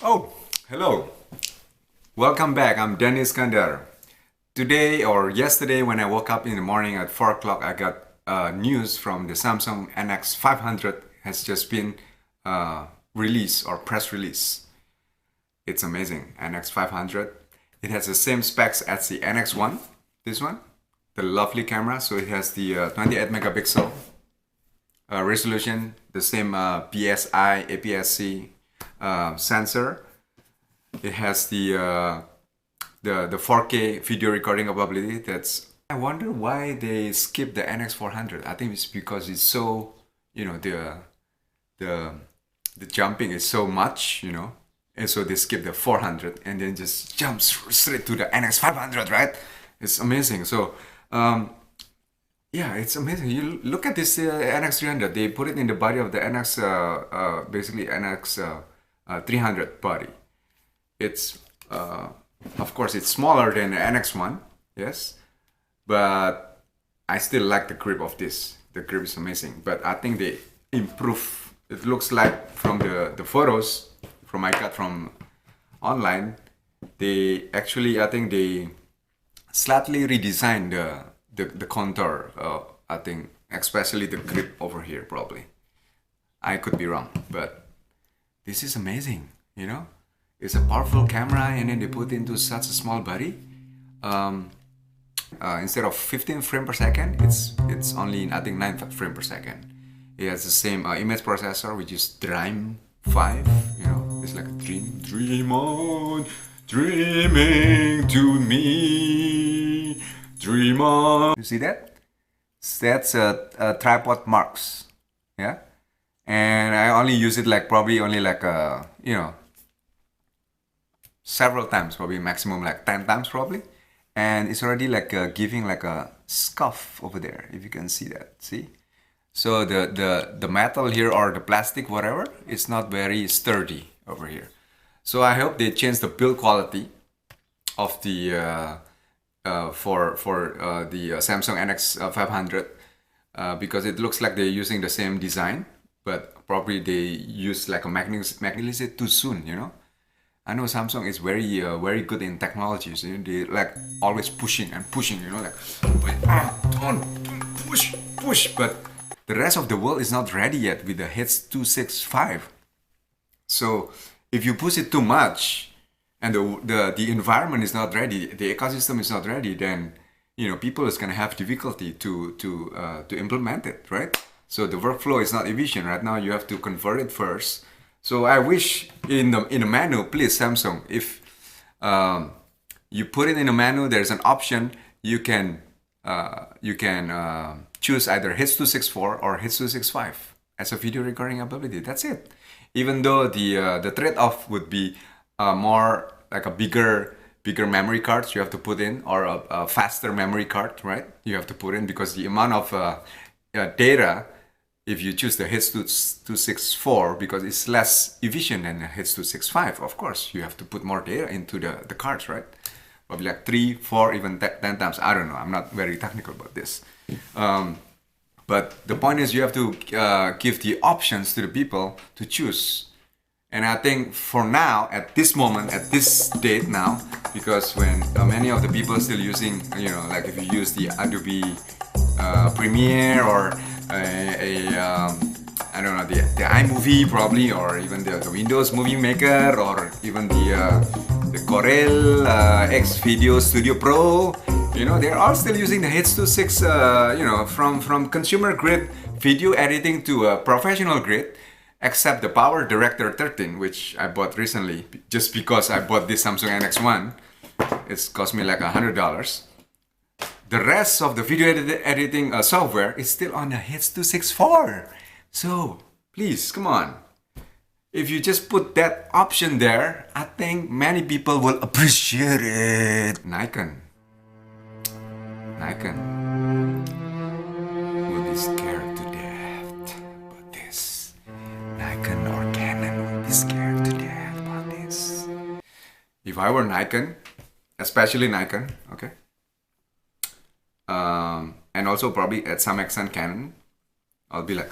Oh, hello. Welcome back. I'm Dennis Kandar. Today or yesterday when I woke up in the morning at 4 o'clock, I got news from the Samsung NX500 has just been released or press release. It's amazing. NX500. It has the same specs as the NX1. This one, the lovely camera. So it has the 28 megapixel resolution, the same PSI, APS-C sensor. It has the 4K video recording capability. I wonder why they skipped the NX400. I think it's because it's so, the the jumping is so much, and so they skip the 400 and then just jump straight to the NX500, right? It's amazing. So yeah, it's amazing. You look at this NX300. They put it in the body of the NX, basically NX 300 body. It's of course it's smaller than the NX1, yes, but I still like the grip of this. The grip is amazing, but I think they improve. It looks like from the photos from I got from online, they actually, I think they slightly redesigned the contour. I think especially the grip over here probably. I could be wrong, but this is amazing. It's a powerful camera, and then they put into such a small body. Instead of 15 frames per second, it's only, I think, 9 frames per second. It has the same image processor, which is Dream 5. It's like a dream on, dreaming to me, dream on. You see that? That's a tripod marks, yeah. And I only use it like probably only like several times, probably maximum like 10 times probably, and it's already like giving like a scuff over there, if you can see that. See, so the metal here or the plastic, whatever, it's not very sturdy over here. So I hope they change the build quality of the for the Samsung NX500 because it looks like they're using the same design, but probably they use like a magnetic too soon. I know Samsung is very good in technologies. They like always pushing and pushing. Like don't push. But the rest of the world is not ready yet with the H.265. So if you push it too much, and the environment is not ready, the ecosystem is not ready, then people is gonna have difficulty to implement it, right? So the workflow is not efficient right now. You have to convert it first. So I wish in the menu, please Samsung, if you put it in the menu, there's an option you can choose either H.264 or H.265 as a video recording ability. That's it. Even though the trade-off would be more like a bigger memory cards you have to put in, or a faster memory card, right? You have to put in, because the amount of data, if you choose the H.264, because it's less efficient than the H.265, of course, you have to put more data into the cards, right? Probably like 3, 4, even 10 times. I don't know. I'm not very technical about this. But the point is you have to give the options to the people to choose. And I think for now, at this moment, at this date now, because when many of the people are still using, like if you use the Adobe Premiere or I don't know, the iMovie probably, or even the Windows Movie Maker, or even the Corel X Video Studio Pro, they're all still using the H.264, from consumer grade video editing to professional grade, except the Power Director 13, which I bought recently just because I bought this Samsung NX1. It's cost me like $100. The rest of the video editing software is still on the H.264. So please, come on. If you just put that option there, I think many people will appreciate it. Nikon will be scared to death about this. Nikon or Canon will be scared to death about this. If I were Nikon, especially Nikon, okay, and also probably at some extent Canon, I'll be like,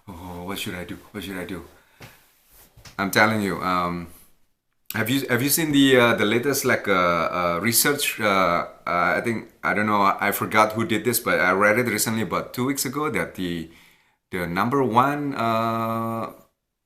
what should I do? I'm telling you. Have you seen the latest like research? I think I don't know. I forgot who did this, but I read it recently about 2 weeks ago that the number one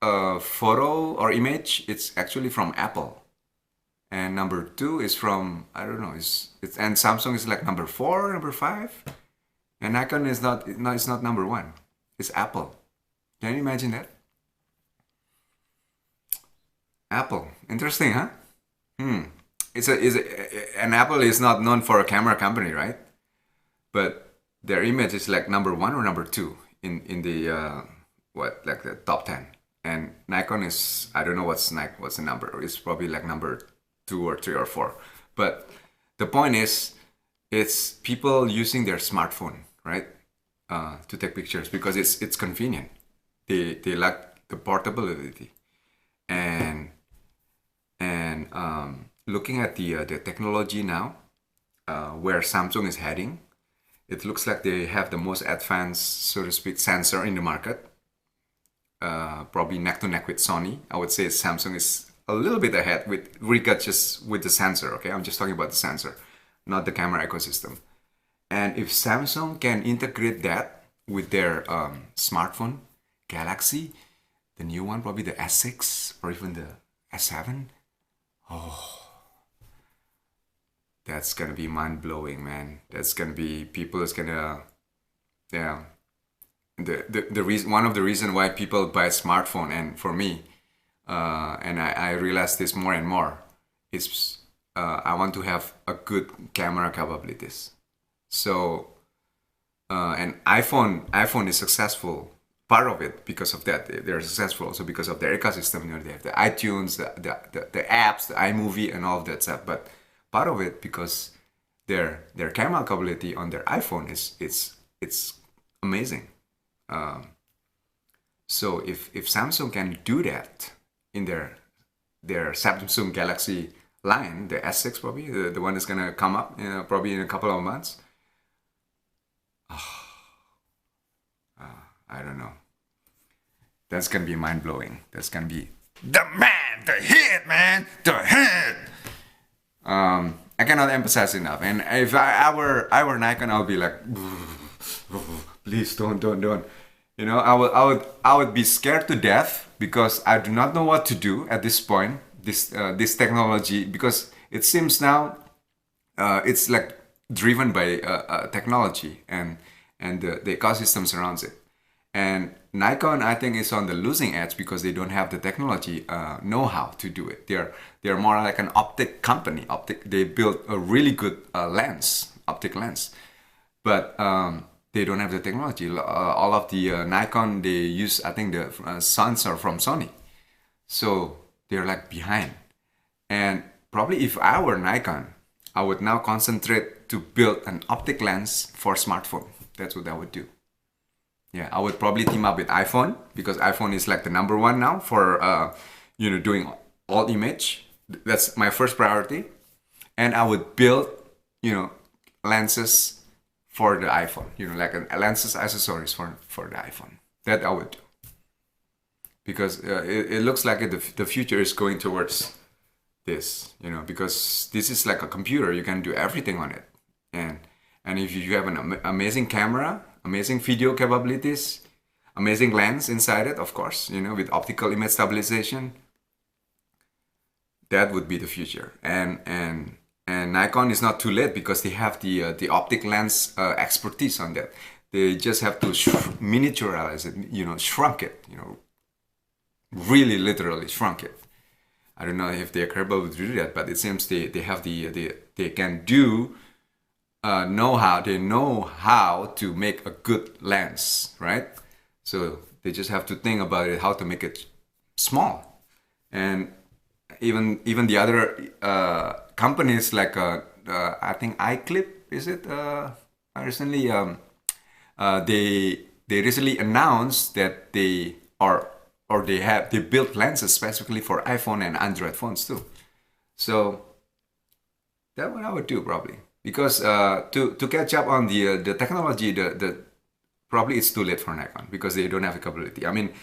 photo or image it's actually from Apple, and number two is from I don't know. It's and Samsung is like number four, number five, and Nikon is not. No, it's not number one. It's Apple. Can you imagine that? Apple. Interesting, huh? Hmm. And Apple is not known for a camera company, right? But their image is like number one or number two in the what like the top 10. And Nikon is I don't know what's the number. It's probably like number two or three or four. But the point is, it's people using their smartphone, right, to take pictures because it's convenient. They like the portability and looking at the technology now, where Samsung is heading, it looks like they have the most advanced, so to speak, sensor in the market. Probably neck to neck with Sony. I would say Samsung is a little bit ahead with regard just with the sensor. Okay, I'm just talking about the sensor, not the camera ecosystem. And if Samsung can integrate that with their smartphone, Galaxy, the new one, probably the S6 or even the S7, that's gonna be mind blowing, man. That's gonna be people is gonna yeah. The reason one of the reason why people buy smartphone and for me, and I realize this more and more, is I want to have a good camera capabilities. So and iPhone is successful. Part of it because of that they're successful also because of their ecosystem. You know, they have the iTunes, the apps, the iMovie, and all of that stuff. But part of it because their camera capability on their iPhone is it's amazing. So if Samsung can do that in their Samsung Galaxy line, the S6 probably the one that's gonna come up probably in a couple of months. I don't know. That's gonna be mind blowing. That's gonna be the man, the hit, man, the hit. I cannot emphasize enough. And if I were Nikon, I would be like, please don't. You know, I would be scared to death because I do not know what to do at this point. This technology, because it seems now it's like driven by technology and the ecosystem surrounds it. And Nikon, I think, is on the losing edge because they don't have the technology know-how to do it. They're more like an optic company. They built a really good optic lens, but they don't have the technology. All of the Nikon they use, I think, the sensor from Sony, so they're like behind. And probably if I were Nikon, I would now concentrate to build an optic lens for smartphone. That's what I would do. Yeah, I would probably team up with iPhone because iPhone is like the number one now for doing all image. That's my first priority, and I would build lenses for the iPhone. Like lenses accessories for the iPhone. That I would do because it looks like the future is going towards this. Because this is like a computer. You can do everything on it, and if you have an amazing camera, amazing video capabilities, amazing lens inside it, of course, with optical image stabilization, that would be the future. And Nikon is not too late because they have the optic lens expertise on that. They just have to miniaturize it, shrunk it, really literally shrunk it. I don't know if they're capable to do that, but it seems they have they can do they know how to make a good lens, right? So they just have to think about it, how to make it small. And even the other companies like I think iClip, is it recently they recently announced that they built lenses specifically for iPhone and Android phones too. So that's what I would do probably. Because to catch up on the technology, the probably it's too late for Nikon because they don't have the capability. I mean,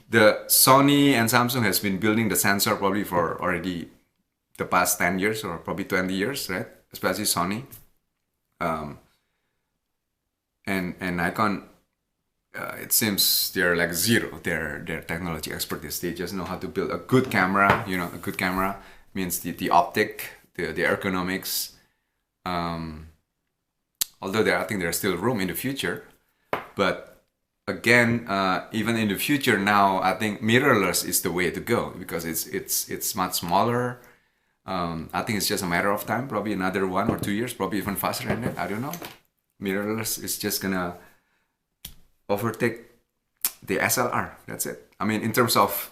the Sony and Samsung has been building the sensor probably for already the past 10 years or probably 20 years, right? Especially Sony. And Nikon, it seems they're like zero. Their technology expertise. They just know how to build a good camera. You know, a good camera means the optic, the ergonomics. Although I think there's still room in the future, but again, even in the future now, I think mirrorless is the way to go because it's much smaller. I think it's just a matter of time, probably another 1 or 2 years, probably even faster than that. I don't know. Mirrorless is just gonna overtake the SLR. That's it. I mean, in terms of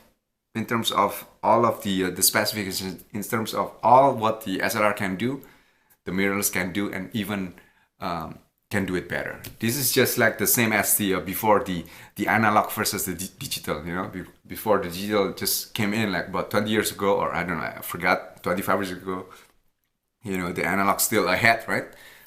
all of the specifications, in terms of all what the SLR can do, the mirrorless can do, and even can do it better. This is just like the same as the before the analog versus the digital. You know, before the digital just came in like about 20 years ago, or I don't know, I forgot, 25 years ago. You know, the analog still ahead, right?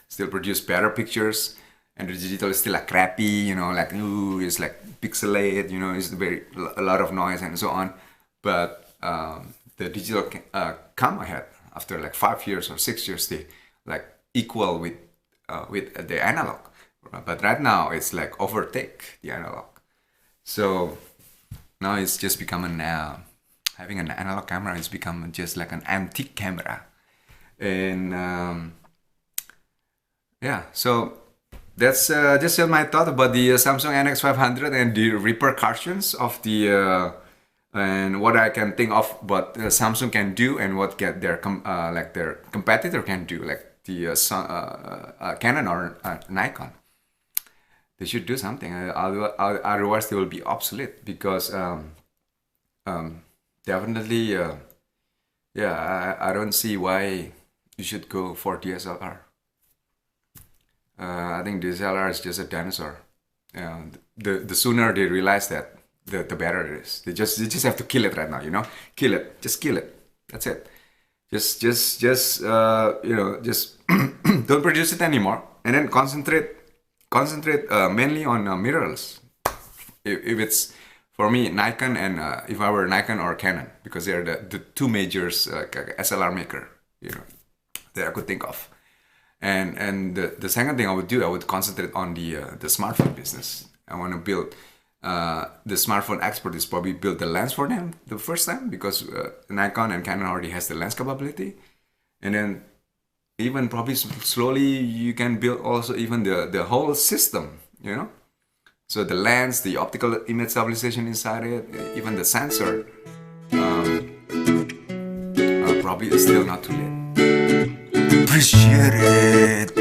Still produce better pictures, and the digital is still like crappy. You know, like ooh, it's like pixelated. You know, it's a lot of noise and so on. But the digital come ahead after like 5 years or 6 years. They like equal with the analog, but right now it's like overtake the analog. So now it's just becoming having an analog camera is become just like an antique camera, and yeah. So that's just my thought about the Samsung NX500 and the repercussions of the and what I can think of what Samsung can do and what their like their competitor can do, like the Canon or Nikon. They should do something. Otherwise, they will be obsolete because definitely, yeah, I don't see why you should go for DSLR. I think DSLR is just a dinosaur. The sooner they realize that, the better it is. They just have to kill it right now. You know, kill it. Just kill it. That's it. Just you know, just don't produce it anymore, and then concentrate mainly on mirrorless. If it's for me Nikon, and if I were Nikon or Canon, because they're the two majors SLR maker, you know, that I could think of. And the second thing I would concentrate on the smartphone business. I want to build. The smartphone expert is probably build the lens for them the first time, because Nikon and Canon already has the lens capability, and then even probably slowly you can build also even the whole system, you know. So the lens, the optical image stabilization inside it, even the sensor, probably it's still not too late. Appreciate it.